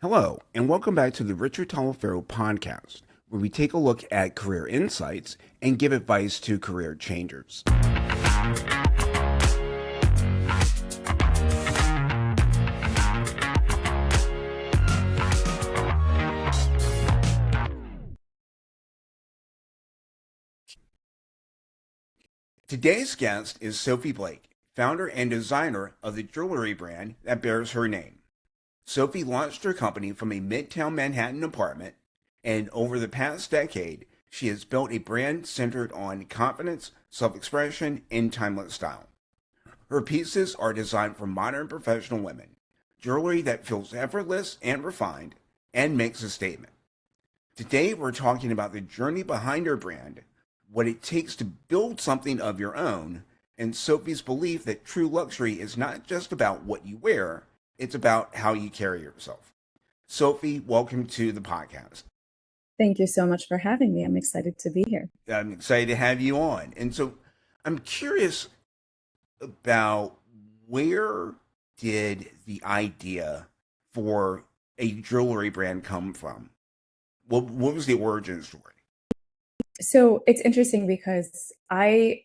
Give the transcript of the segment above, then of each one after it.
Hello, and welcome back to the Richard Taliaferro podcast, where we take a look at career insights and give advice to career changers. Today's guest is Sophie Blake, founder and designer of the jewelry brand that bears her name. Sophie launched her company from a midtown Manhattan apartment, and over the past decade, she has built a brand centered on confidence, self-expression, and timeless style. Her pieces are designed for modern professional women, jewelry that feels effortless and refined, and makes a statement. Today, we're talking about the journey behind her brand, what it takes to build something of your own, and Sophie's belief that true luxury is not just about what you wear, it's about how you carry yourself. Sophie, welcome to the podcast. Thank you so much for having me. I'm excited to be here. I'm excited to have you on. And so I'm curious about where did the idea for a jewelry brand come from? What was the origin story? So it's interesting because I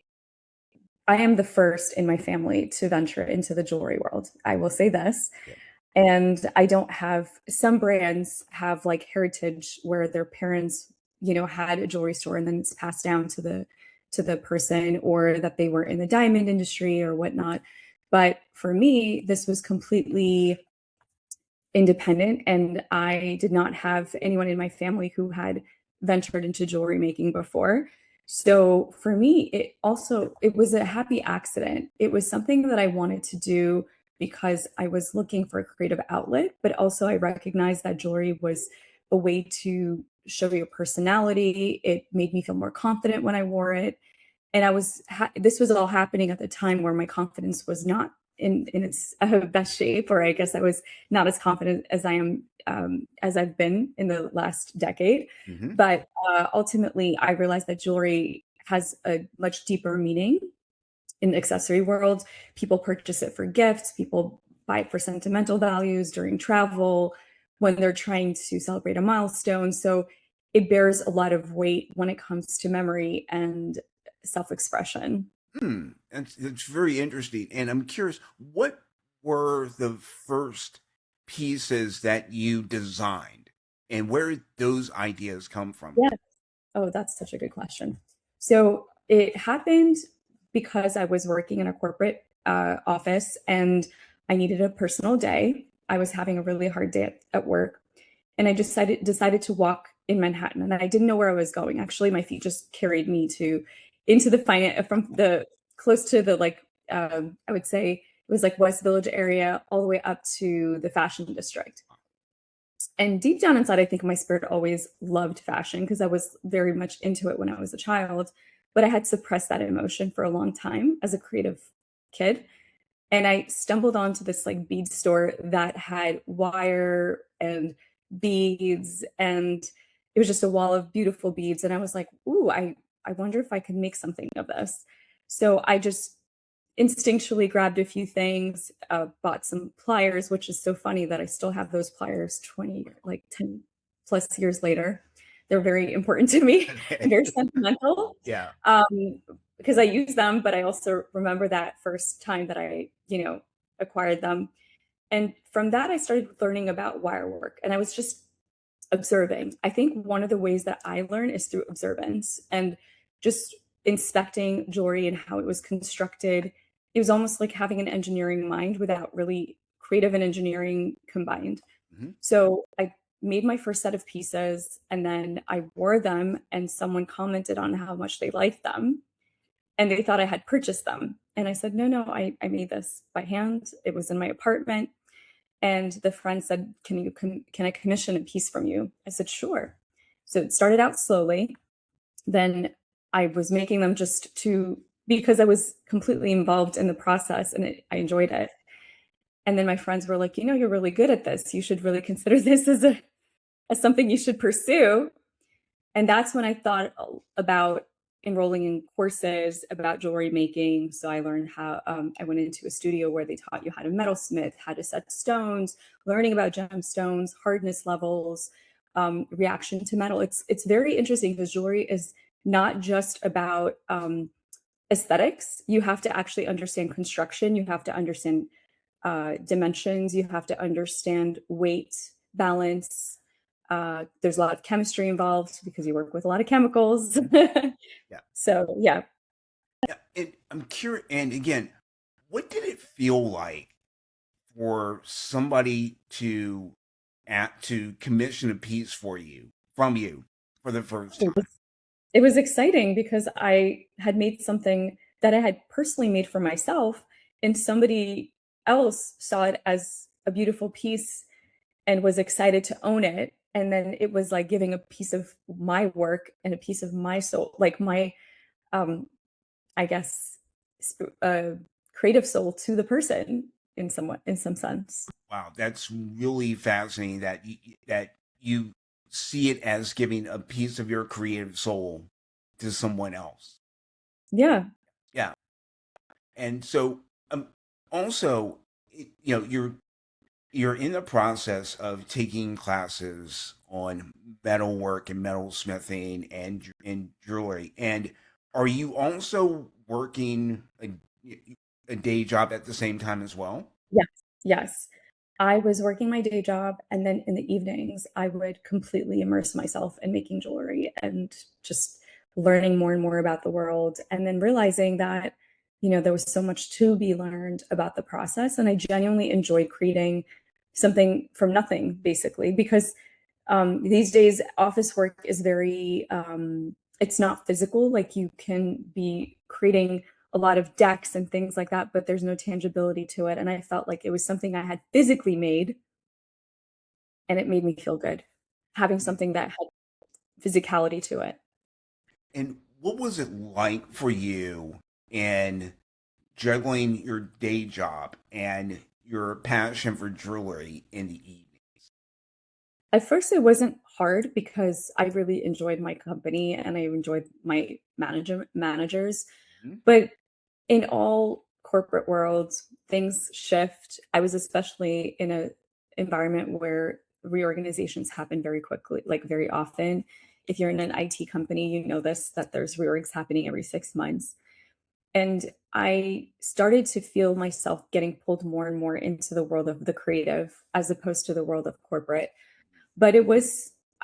am the first in my family to venture into the jewelry world. I will say this. Yeah. And I don't have, some brands have like heritage where their parents, had a jewelry store and then it's passed down to the person, or that they were in the diamond industry or whatnot. But for me, this was completely independent, and I did not have anyone in my family who had ventured into jewelry making before. So for me, it was a happy accident. It was something that I wanted to do because I was looking for a creative outlet, but also I recognized that jewelry was a way to show your personality. It made me feel more confident when I wore it. And this was all happening at the time where my confidence was not in its best shape, or I guess I was not as confident as I am, as I've been in the last decade. Mm-hmm. But ultimately, I realized that jewelry has a much deeper meaning in the accessory world. People purchase it for gifts. People buy it for sentimental values during travel, when they're trying to celebrate a milestone. So it bears a lot of weight when it comes to memory and self-expression. That's very interesting. And I'm curious, what were the first pieces that you designed and where did those ideas come from? Yeah. Oh, that's such a good question. So it happened because I was working in a corporate office and I needed a personal day. I was having a really hard day at work, and I decided to walk in Manhattan, and I didn't know where I was going. Actually, my feet just carried me into the finance, from the close to the I would say it was like West Village area all the way up to the fashion district. And deep down inside, I think my spirit always loved fashion because I was very much into it when I was a child, but I had suppressed that emotion for a long time as a creative kid. And I stumbled onto this like bead store that had wire and beads, and it was just a wall of beautiful beads. And I was like, ooh, I wonder if I could make something of this. So I just instinctually grabbed a few things, bought some pliers, which is so funny that I still have those pliers 10 plus years later. They're very important to me and very sentimental. Yeah. Because I use them, but I also remember that first time that I, acquired them. And from that, I started learning about wire work, and I was just observing. I think one of the ways that I learn is through observance and just inspecting jewelry and how it was constructed. It was almost like having an engineering mind without really creative and engineering combined. Mm-hmm. So I made my first set of pieces, and then I wore them, and someone commented on how much they liked them, and they thought I had purchased them. And I said, no, I made this by hand. It was in my apartment. And the friend said, can I commission a piece from you? I said, sure. So it started out slowly. Then I was making them because I was completely involved in the process, and I enjoyed it. And then my friends were like, you're really good at this. You should really consider this as something you should pursue. And that's when I thought about enrolling in courses about jewelry making. So I learned how, I went into a studio where they taught you how to metalsmith, how to set stones, learning about gemstones, hardness levels, reaction to metal. It's very interesting because jewelry is not just about aesthetics. You have to actually understand construction. You have to understand dimensions. You have to understand weight, balance. There's a lot of chemistry involved because you work with a lot of chemicals. Yeah. So yeah, Yeah. And I'm curious, and again, what did it feel like for somebody to commission a piece for you from you for the first it time? was, it was exciting because I had made something that I had personally made for myself, and somebody else saw it as a beautiful piece and was excited to own it. And then it was like giving a piece of my work and a piece of my soul, like my, um, I guess, creative soul to the person in some sense. Wow, that's really fascinating that you see it as giving a piece of your creative soul to someone else. Yeah. Yeah. And so also you're in the process of taking classes on metalwork and metalsmithing and jewelry. And are you also working a day job at the same time as well? Yes. Yes. I was working my day job, and then in the evenings, I would completely immerse myself in making jewelry and just learning more and more about the world. And then realizing that, there was so much to be learned about the process. And I genuinely enjoyed creating something from nothing, basically, because these days, office work is very, it's not physical. Like you can be creating a lot of decks and things like that, but there's no tangibility to it. And I felt like it was something I had physically made, and it made me feel good having something that had physicality to it. And what was it like for you in juggling your day job and your passion for jewelry in the evenings? At first, it wasn't hard because I really enjoyed my company and I enjoyed my managers. Mhm. But in all corporate worlds, things shift. I was especially in a environment where reorganizations happen very quickly, like very often. If you're in an IT company, you know this, that there's reorgs happening every 6 months. And I started to feel myself getting pulled more and more into the world of the creative as opposed to the world of corporate. But I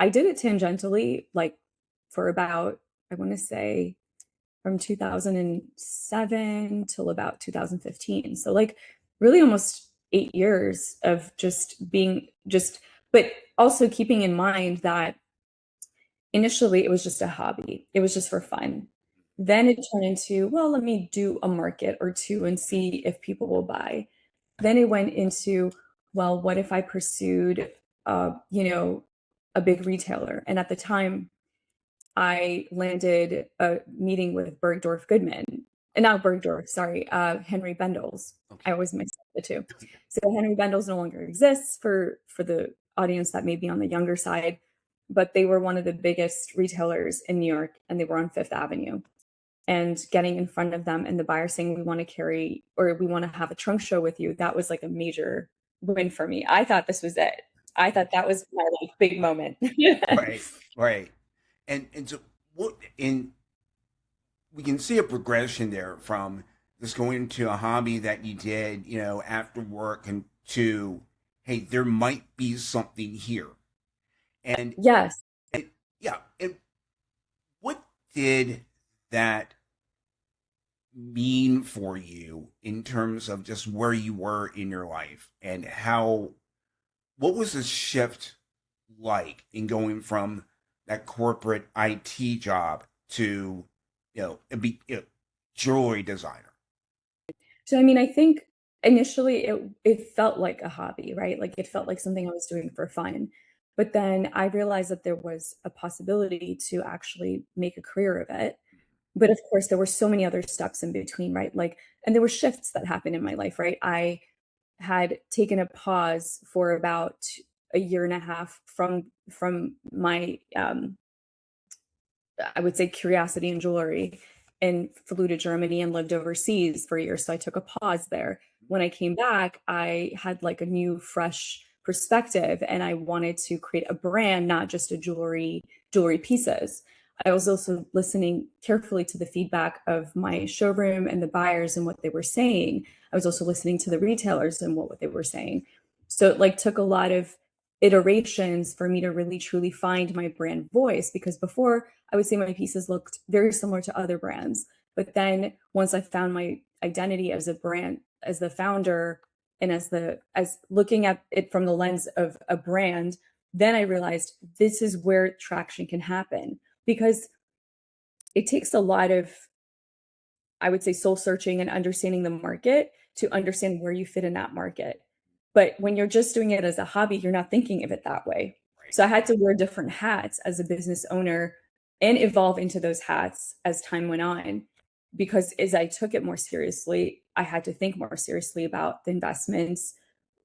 did it tangentially, like for about, I want to say, from 2007 till about 2015. So like really almost 8 years of just being just, but also keeping in mind that initially it was just a hobby. It was just for fun. Then it turned into, well, let me do a market or two and see if people will buy. Then it went into, well, what if I pursued, a big retailer? And at the time, I landed a meeting with Bergdorf Goodman, and not Bergdorf, sorry, Henry Bendel's. I Okay. always mix up the two. So Henry Bendel's no longer exists for the audience that may be on the younger side, but they were one of the biggest retailers in New York, and they were on Fifth Avenue. And getting in front of them and the buyer saying, we want to carry or we want to have a trunk show with you, that was like a major win for me. I thought this was it. I thought that was my like big moment. Right, right. And so what in we can see a progression there from just going to a hobby that you did, after work and to, hey, there might be something here. And Yes. yeah, and what did that mean for you in terms of just where you were in your life and what was the shift like in going from that corporate IT job to, jewelry designer? So, I mean, I think initially it felt like a hobby, right? Like it felt like something I was doing for fun. But then I realized that there was a possibility to actually make a career of it. But of course, there were so many other steps in between, right? Like, and there were shifts that happened in my life, right? I had taken a pause for about a year and a half from my I would say, curiosity in jewelry, and flew to Germany and lived overseas for years. So I took a pause there. When I came back, I had like a new, fresh perspective, and I wanted to create a brand, not just a jewelry pieces. I was also listening carefully to the feedback of my showroom and the buyers and what they were saying. I was also listening to the retailers and what they were saying. So it like took a lot of iterations for me to really truly find my brand voice, because before I would say my pieces looked very similar to other brands. But then once I found my identity as a brand, as the founder, and as looking at it from the lens of a brand, then I realized this is where traction can happen, because it takes a lot of, I would say, soul searching and understanding the market to understand where you fit in that market. But when you're just doing it as a hobby, you're not thinking of it that way. Right. So I had to wear different hats as a business owner and evolve into those hats as time went on. Because as I took it more seriously, I had to think more seriously about the investments,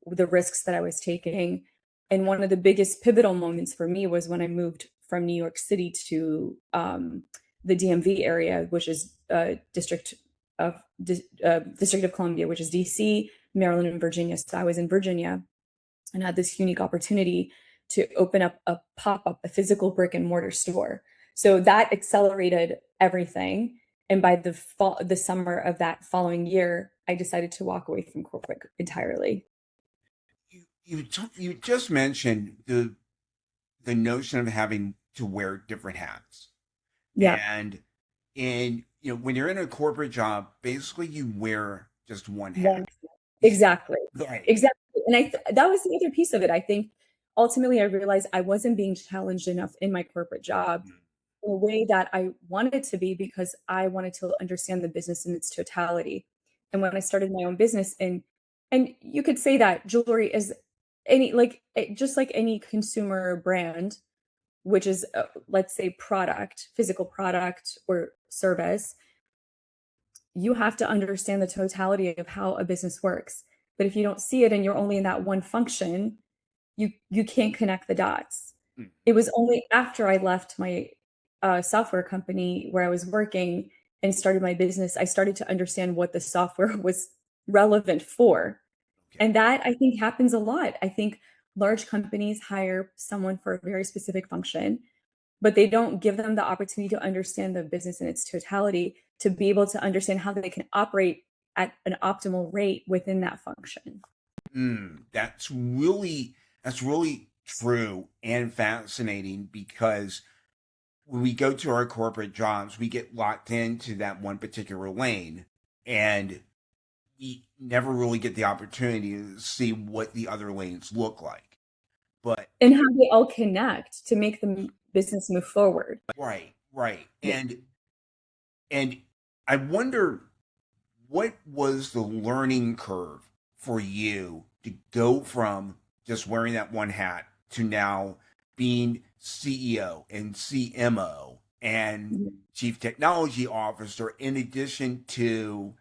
the risks that I was taking. And one of the biggest pivotal moments for me was when I moved from New York City to the DMV area, which is of District of Columbia, which is DC, Maryland, and Virginia. So I was in Virginia and had this unique opportunity to open up a pop-up, a physical brick and mortar store. So that accelerated everything. And by the summer of that following year, I decided to walk away from corporate entirely. You just mentioned the notion of having to wear different hats. Yeah. And when you're in a corporate job, basically you wear just one hat. One. Exactly. Right. Exactly. And that was the other piece of it. I think ultimately I realized I wasn't being challenged enough in my corporate job in a way that I wanted to be, because I wanted to understand the business in its totality. And when I started my own business, and you could say that jewelry is just like any consumer brand, which is let's say product, physical product or service, you have to understand the totality of how a business works. But if you don't see it and you're only in that one function, you can't connect the dots. Mm. It was only after I left my software company where I was working and started my business, I started to understand what the software was relevant for. Okay. And that, I think, happens a lot. I think large companies hire someone for a very specific function, but they don't give them the opportunity to understand the business in its totality, to be able to understand how they can operate at an optimal rate within that function. That's really true and fascinating, because when we go to our corporate jobs, we get locked into that one particular lane, and we never really get the opportunity to see what the other lanes look like. But And how they all connect to make the business move forward. right, right. Yeah. And I wonder, what was the learning curve for you to go from just wearing that one hat to now being CEO and CMO and chief technology officer, in addition to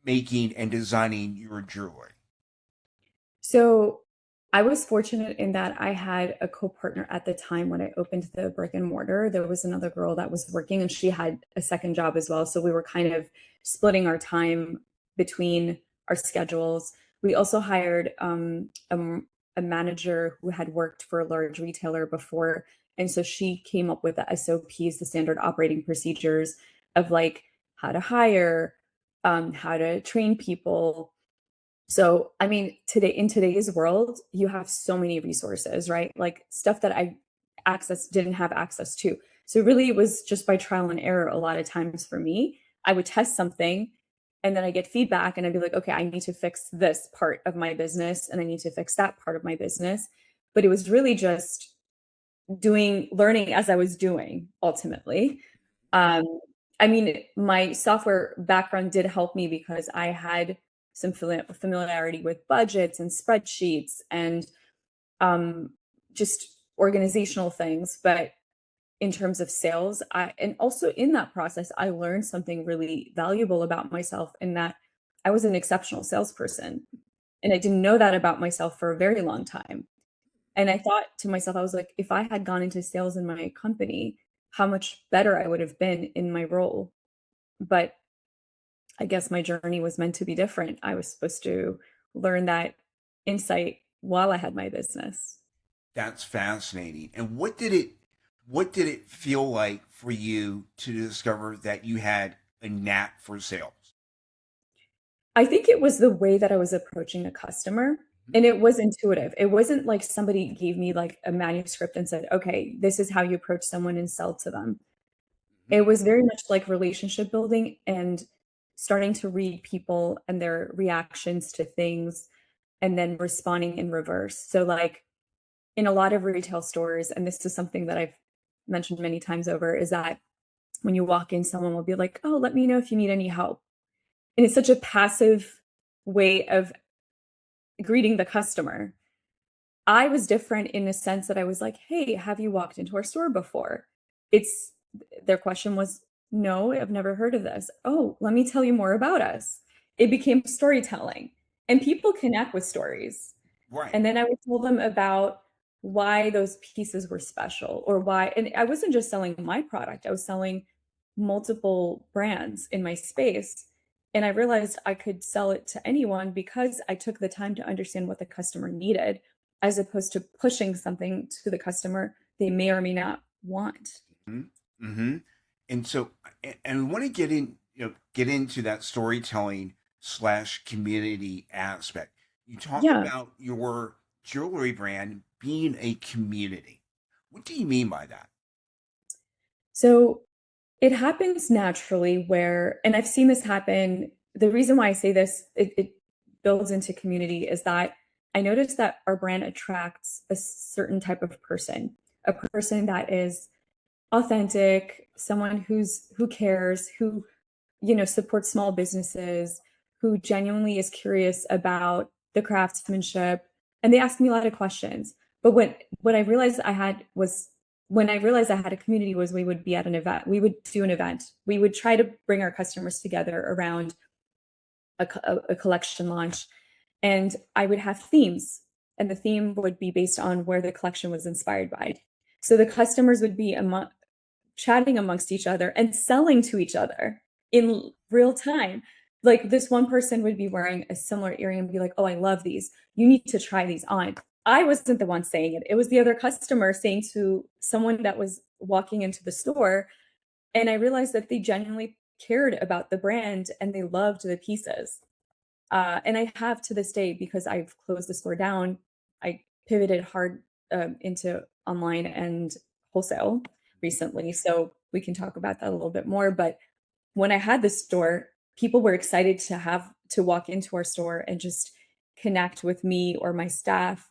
making and designing your jewelry? So I was fortunate in that I had a co-partner at the time when I opened the brick and mortar. There was another girl that was working and she had a second job as well. So we were kind of splitting our time between our schedules. We also hired a manager who had worked for a large retailer before. And so she came up with the SOPs, the standard operating procedures of like how to hire, how to train people. So, I mean, in today's world, you have so many resources, right? Like stuff that I didn't have access to. So really it was just by trial and error a lot of times for me. I would test something and then I get feedback and I'd be like, okay, I need to fix this part of my business and I need to fix that part of my business. But it was really just learning as I was doing ultimately. Um, I mean, my software background did help me because I had some familiarity with budgets and spreadsheets and um, just organizational things. But in terms of sales, and also in that process, I learned something really valuable about myself, in that I was an exceptional salesperson. And I didn't know that about myself for a very long time. And I thought to myself, I was like, if I had gone into sales in my company, how much better I would have been in my role. But I guess my journey was meant to be different. I was supposed to learn that insight while I had my business. That's fascinating. And what did it feel like for you to discover that you had a knack for sales? I think it was the way that I was approaching a customer, and it was intuitive. It wasn't like somebody gave me like a manuscript and said, "Okay, this is how you approach someone and sell to them." Mhm. It was very much like relationship building and starting to read people and their reactions to things and then responding in reverse. So like in a lot of retail stores, and this is something that I've mentioned many times over, is that when you walk in, someone will be like, "Oh, let me know if you need any help." And it's such a passive way of greeting the customer. I was different in the sense that I was like, "Hey, have you walked into our store before?" It's their question was, "No, I've never heard of this." "Oh, let me tell you more about us." It became storytelling, and people connect with stories. Right. And then I would tell them about why those pieces were special or why, and I wasn't just selling my product, I was selling multiple brands in my space. And I realized I could sell it to anyone because I took the time to understand what the customer needed, as opposed to pushing something to the customer they may or may not want. Mm-hmm. And so, and we want to get into that storytelling slash community aspect. You talk Yeah. about your jewelry brand being a community. What do you mean by that? So it happens naturally where, and I've seen this happen. The reason why I say this, it builds into community, is that I noticed that our brand attracts a certain type of person, a person that is authentic, someone who cares, who, supports small businesses, who genuinely is curious about the craftsmanship, and they ask me a lot of questions. But what I realized I had was when I realized I had a community was we would be at an event. We would do an event. We would try to bring our customers together around a collection launch, and I would have themes, and the theme would be based on where the collection was inspired by. So the customers would be chatting amongst each other and selling to each other in real time. Like this one person would be wearing a similar earring and be like, "Oh, I love these. You need to try these on." I wasn't the one saying it. It was the other customer saying to someone that was walking into the store. And I realized that they genuinely cared about the brand and they loved the pieces. And I have to this day, because I've closed the store down, I pivoted hard into online and wholesale recently. So we can talk about that a little bit more. But when I had this store, people were excited to have to walk into our store and just connect with me or my staff.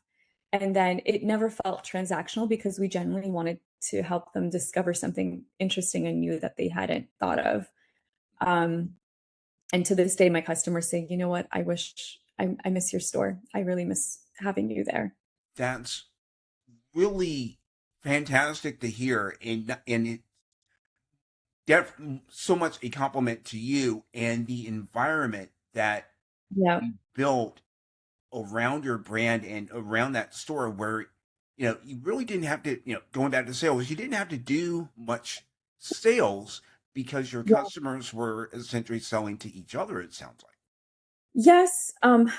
And then it never felt transactional because we genuinely wanted to help them discover something interesting and new that they hadn't thought of. Um, and to this day, my customers say, "You know what? I wish I miss your store. I really miss having you there." That's really fantastic to hear, and it so much a compliment to you and the environment that Yeah. you built around your brand and around that store where you really didn't have to, going back to sales, you didn't have to do much sales because your Yeah. customers were essentially selling to each other, it sounds like. Yes,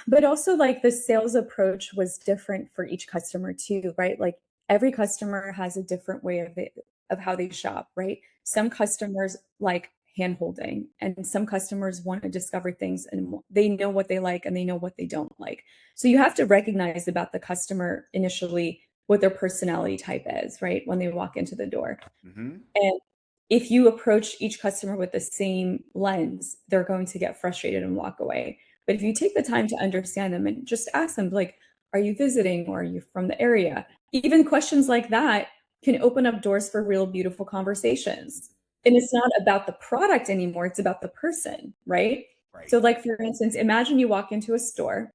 but also like the sales approach was different for each customer too, right? Like every customer has a different way of how they shop, right? Some customers like hand holding, and some customers want to discover things and they know what they like and they know what they don't like. So you have to recognize about the customer initially what their personality type is, right? When they walk into the door. Hmm. And if you approach each customer with the same lens, they're going to get frustrated and walk away. But if you take the time to understand them and just ask them, like, "Are you visiting or are you from the area?" Even questions like that can open up doors for real beautiful conversations. And it's not about the product anymore, it's about the person, right? Right. So, like, for instance, imagine you walk into a store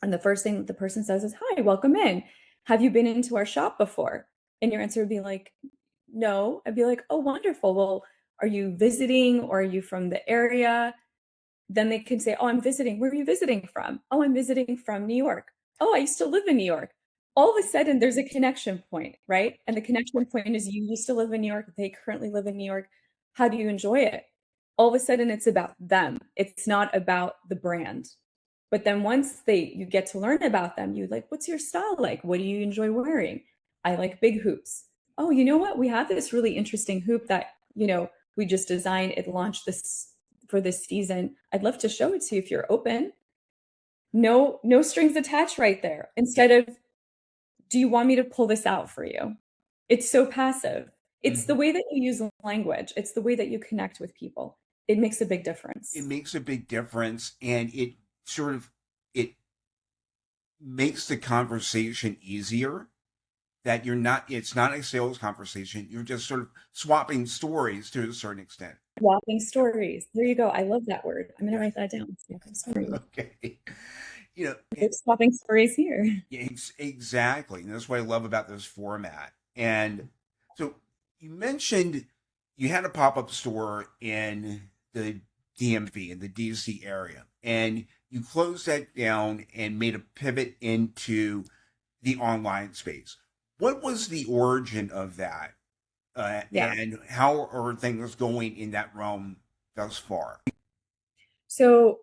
and the first thing that the person says is, "Hi, welcome in. Have you been into our shop before?" And your answer would be like, "No." I'd be like, "Oh, wonderful. Well, are you visiting or are you from the area?" Then they can say, "Oh, I'm visiting. Where are you visiting from?" "Oh, I'm visiting from New York." "Oh, I used to live in New York." all of a sudden there's a connection point, right? And the connection point is you used to live in New York, they currently live in New York. How do you enjoy it? All of a sudden it's about them. It's not about the brand. But then once you get to learn about them, you like, what's your style like? What do you enjoy wearing? I like big hoops. Oh, you know what? We have this really interesting hoop that, we just designed. It launched this for this season. I'd love to show it to you if you're open. No, no strings attached right there. Instead of, do you want me to pull this out for you? It's so passive. It's the way that you use language. It's the way that you connect with people. It makes a big It difference. makes a big difference, and it makes the conversation easier. That it's not a sales conversation. You're just sort of swapping stories to a certain extent. Swapping stories. There you go. I love that word. I'm going to Yeah. write that down. Swapping stories. Okay. You know, Swapping stories here. exactly. And that's what I love about this format. And so you mentioned you had a pop-up store in the DMV, in the DC area, and you closed that down and made a pivot into the online space. What was the origin of that? Yeah. And how are things going in that realm thus far? So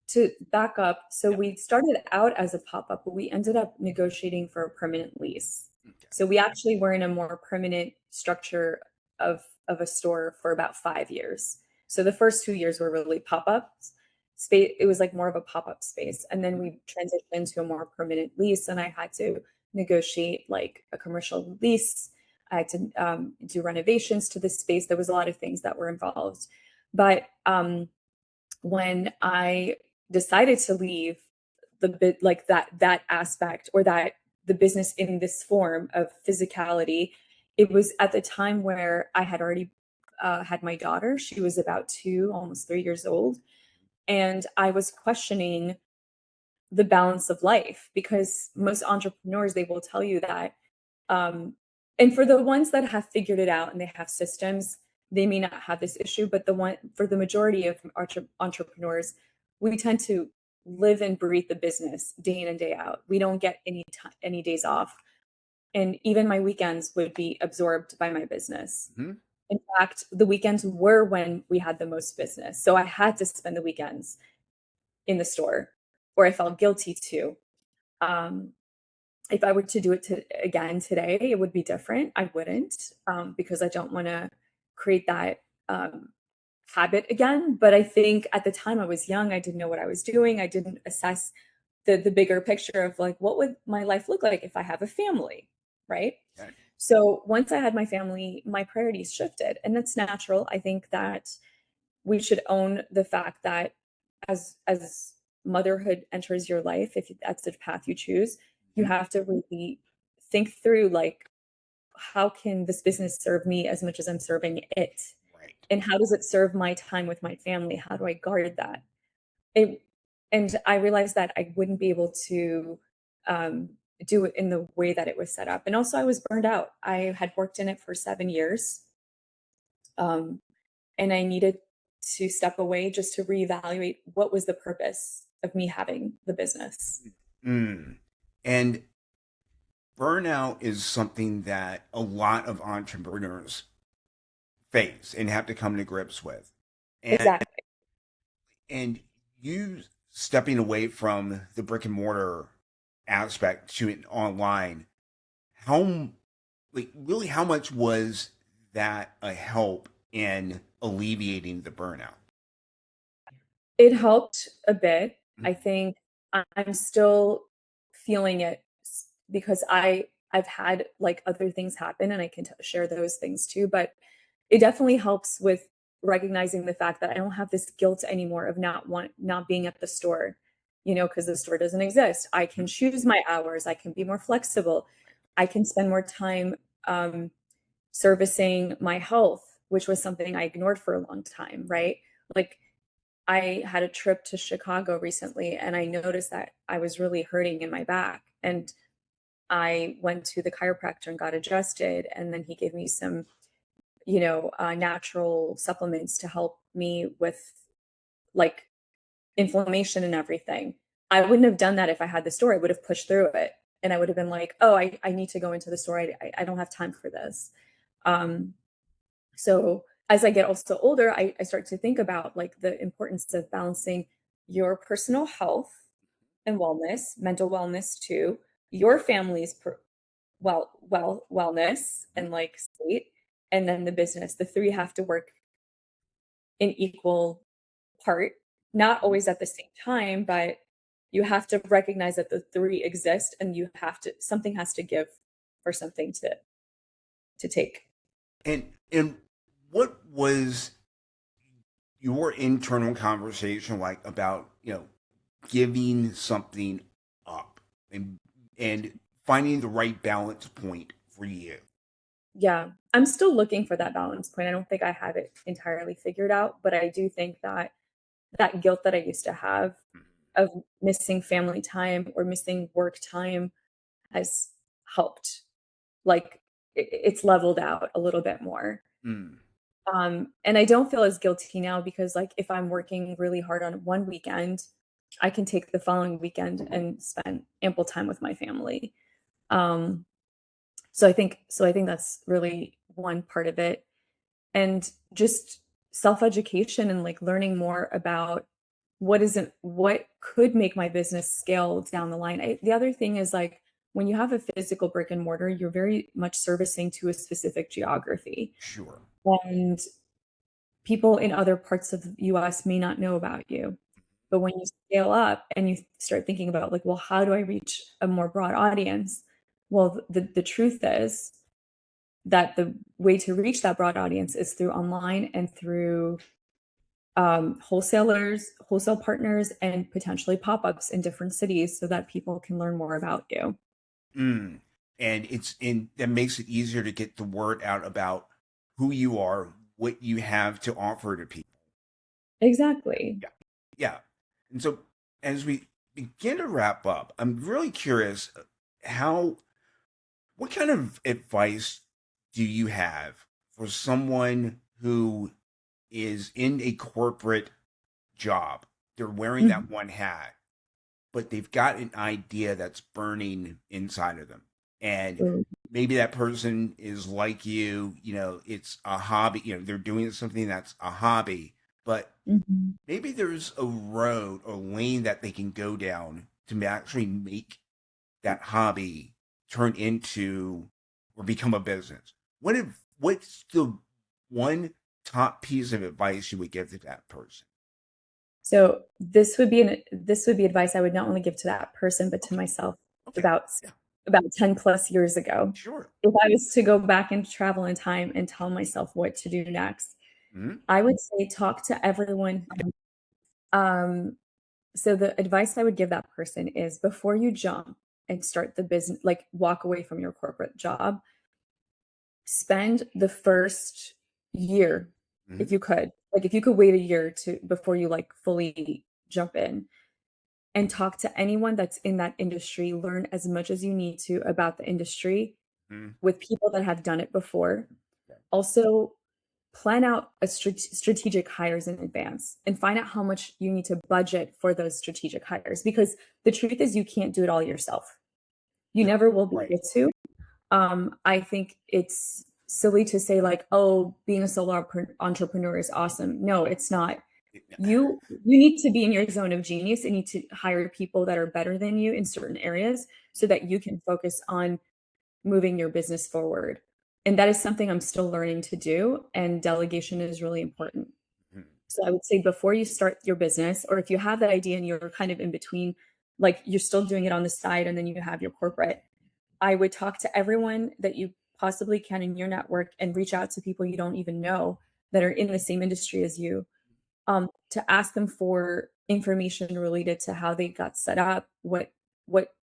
to back up, so Yeah. we started out as a pop-up, but we ended up negotiating for a permanent lease. Okay. So we actually were in a more permanent structure of a store for about 5 years. So the first 2 years were really pop-ups. Space, it was like more of a pop-up space. And then we transitioned to a more permanent lease, and I had to negotiate like a commercial lease. I had to do renovations to the space. There was a lot of things that were involved. But when I decided to leave the bit like that aspect, or that the business in this form of physicality, it was at the time where I had already had my daughter. She was about 2, almost 3 years old, and I was questioning the balance of life, because most entrepreneurs, they will tell you that um, and for the ones that have figured it out and they have systems, they may not have this issue. But for the majority of entrepreneurs, we tend to live and breathe the business day in and day out. We don't get any days off, and even my weekends would be absorbed by my business. Mhm. In fact, the weekends were when we had the most business, so I had to spend the weekends in the store, or I felt guilty to. Um, if I were to do it again today, it would be different. I wouldn't, because I don't want to create that um, habit again. But I think at the time I was young, I didn't know what I was doing. I didn't assess the bigger picture of like, what would my life look like if I have a family, right? Okay. So once I had my family, my priorities shifted, and that's natural. I think that we should own the fact that as motherhood enters your life, if that's the path you choose, you Mhm. have to really think through like, how can this business serve me as much as I'm serving it? Right. And how does it serve my time with my family? How do I guard that? It, and I realized that I wouldn't be able to um, do it in the way that it was set up. And also, I was burned out. I had worked in it for 7 years. Um, and I needed to step away just to reevaluate what was the purpose of me having the business. Mm. And burnout is something that a lot of entrepreneurs face and have to come to grips with. And Exactly. and you stepping away from the brick and mortar aspect to it online, how like really how much was that a help in alleviating the burnout? It helped a bit. I think I'm still feeling it because I've had like other things happen, and I can share those things too. But it definitely helps with recognizing the fact that I don't have this guilt anymore of not being at the store, because the store doesn't exist. I can choose my hours. I can be more flexible. I can spend more time um, servicing my health, which was something I ignored for a long time, right? Like I had a trip to Chicago recently, and I noticed that I was really hurting in my back. And I went to the chiropractor and got adjusted. And then he gave me some, natural supplements to help me with like inflammation and everything. I wouldn't have done that if I had the store. I would have pushed through it. and I would have been like, oh, I need to go into the store. I don't have time for this. So as I get also older, I start to think about like the importance of balancing your personal health and wellness, mental wellness too, your family's wellness and like state, and then the business. The three have to work in equal part, not always at the same time, but you have to recognize that the three exist and you have to, something has to give for something to take. And what was your internal conversation like about, giving something up and finding the right balance point for you? Yeah, I'm still looking for that balance point. I don't think I have it entirely figured out, but I do think that that guilt that I used to have of missing family time or missing work time has helped. Like it's leveled out a little bit more. Mm. And I don't feel as guilty now because like if I'm working really hard on one weekend, I can take the following weekend and spend ample time with my family. Um, so I think that's really one part of it. And just self-education and like learning more about what could make my business scale down the line. The other thing is like when you have a physical brick and mortar, you're very much servicing to a specific geography. Sure. And people in other parts of the US may not know about you. But when you scale up and you start thinking about like, well, how do I reach a more broad audience? Well, the truth is that the way to reach that broad audience is through online and through wholesale partners, and potentially pop-ups in different cities so that people can learn more about you. Mm. And that makes it easier to get the word out about who you are, what you have to offer to people. Exactly. Yeah. Yeah. And so as we begin to wrap up, I'm really curious how what kind of advice do you have for someone who is in a corporate job? They're wearing that Mhm. one hat, but they've got an idea that's burning inside of them. And Mm. maybe that person is like it's a hobby, they're doing something that's a hobby, but Mhm. maybe there's a road or lane that they can go down to actually make that hobby turn into or become a business. What's the one top piece of advice you would give to that person? So this would be advice I would not only give to that person, but to Okay. myself Okay. about Yeah. 10 plus years ago. Sure. If I was to go back and travel in time and tell myself what to do next, Mm-hmm. I would say talk to everyone. Um, so the advice I would give that person is before you jump and start the business, like walk away from your corporate job, spend the first year, Mm-hmm. if you could, like if you could wait a year to before you like fully jump in and talk to anyone that's in that industry, learn as much as you need to about the industry Mm-hmm. with people that have done it before. Okay. Also, plan out a strategic hires in advance and find out how much you need to budget for those strategic hires because the truth is you can't do it all yourself. You never will be Right. able to. I think it's silly to say like, oh, being a solo entrepreneur is awesome. No, it's not. You need to be in your zone of genius and need to hire people that are better than you in certain areas so that you can focus on moving your business forward. And that is something I'm still learning to do. And delegation is really important. Mhm. So I would say before you start your business, or if you have that idea and you're kind of in between, like you're still doing it on the side and then you have your corporate, I would talk to everyone that you possibly can in your network and reach out to people you don't even know that are in the same industry as you, to ask them for information related to how they got set up, what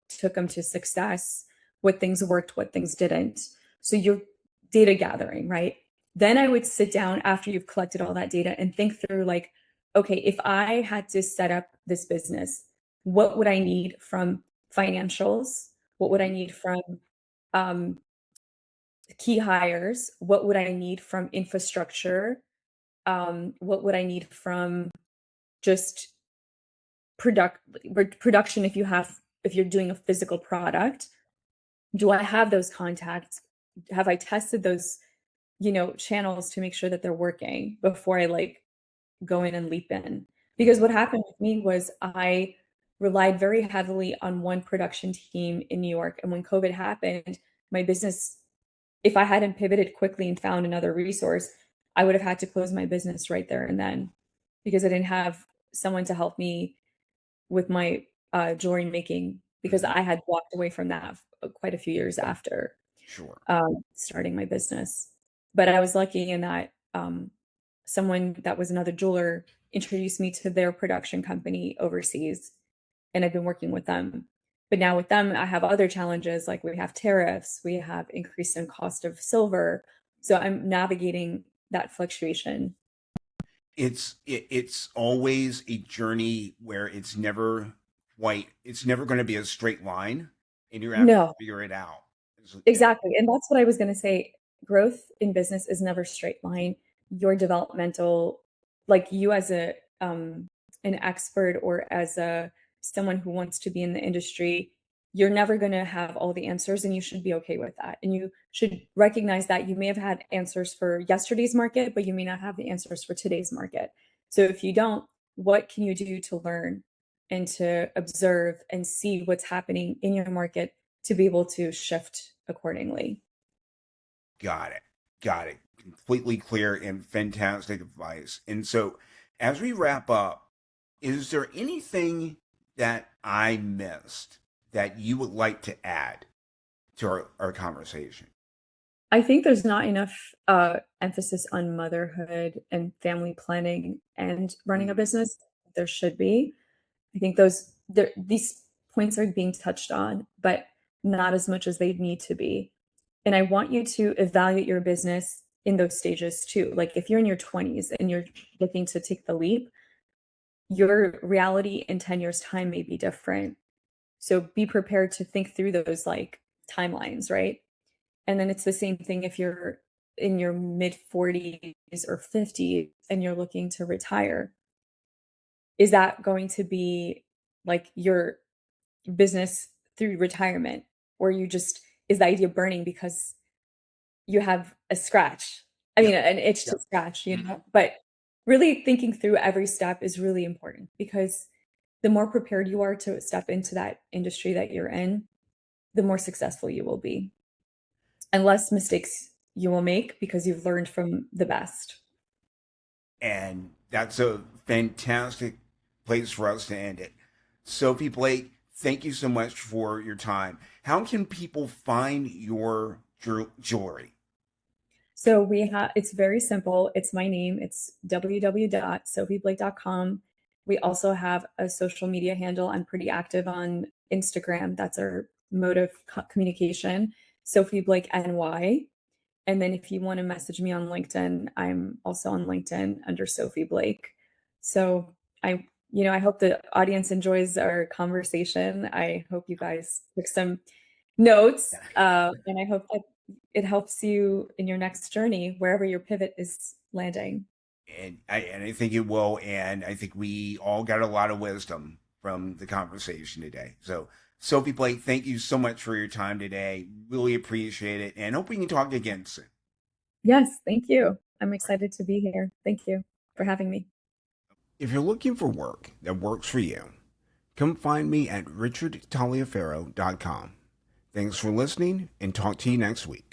took them to success, what things worked, what things didn't. So you're data gathering, right? Then I would sit down after you've collected all that data and think through like, okay, if I had to set up this business, what would I need from financials? What would I need from um, key hires? What would I need from infrastructure? What would I need from just product production if you're doing a physical product, Do I have those contacts? Have I tested those, channels to make sure that they're working before I like go in and leap in? Because what happened with me was I relied very heavily on one production team in New York. And when COVID happened, my business, if I hadn't pivoted quickly and found another resource, I would have had to close my business right there and then because I didn't have someone to help me with my jewelry making because Mm-hmm. I had walked away from that quite a few years after Sure. starting my business. But I was lucky in that someone that was another jeweler introduced me to their production company overseas, and I've been working with them. But now with them, I have other challenges like we have tariffs, we have increase in cost of silver. So I'm navigating that fluctuation. It's always a journey where it's never going to be a straight line, and you have to No, figure it out. exactly. And that's what I was going to say. Growth in business is never straight line. Your developmental, like you as a an expert or as a someone who wants to be in the industry, you're never going to have all the answers and you should be okay with that. And you should recognize that you may have had answers for yesterday's market, but you may not have the answers for today's market. So if you don't, what can you do to learn and to observe and see what's happening in your market to be able to shift accordingly? Got it. Got it. Completely clear and fantastic advice. And so, as we wrap up, is there anything that I missed that you would like to add to our conversation? I think there's not enough emphasis on motherhood and family planning and running a Mm, business. There should be. I think these points are being touched on, but not as much as they need to be. And I want you to evaluate your business in those stages too. Like if you're in your 20s and you're looking to take the leap, your reality in 10 years' time may be different. So be prepared to think through those like timelines, right? And then it's the same thing if you're in your mid 40s or 50s and you're looking to retire. Is that going to be like your business through retirement? Or you just, is the idea burning because you have a scratch? I yeah. mean, an itch to scratch, But really thinking through every step is really important because the more prepared you are to step into that industry that you're in, the more successful you will be and less mistakes you will make because you've learned from the best. And that's a fantastic place for us to end it. Sophie Blake, thank you so much for your time. How can people find your jewelry? So we have it's very simple. It's my name. It's www.sophieblake.com. We also have a social media handle. I'm pretty active on Instagram. That's our mode of communication. Sophie Blake NY. And then if you want to message me on LinkedIn, I'm also on LinkedIn under Sophie Blake. So I hope the audience enjoys our conversation. I hope you guys took some notes, and I hope that it helps you in your next journey, wherever your pivot is landing. And I think it will. And I think we all got a lot of wisdom from the conversation today. So, Sophie Blake, thank you so much for your time today. Really appreciate it. And hope we can talk again soon. Yes, thank you. I'm excited to be here. Thank you for having me. If you're looking for work that works for you, come find me at richardtaliaferro.com. Thanks for listening and talk to you next week.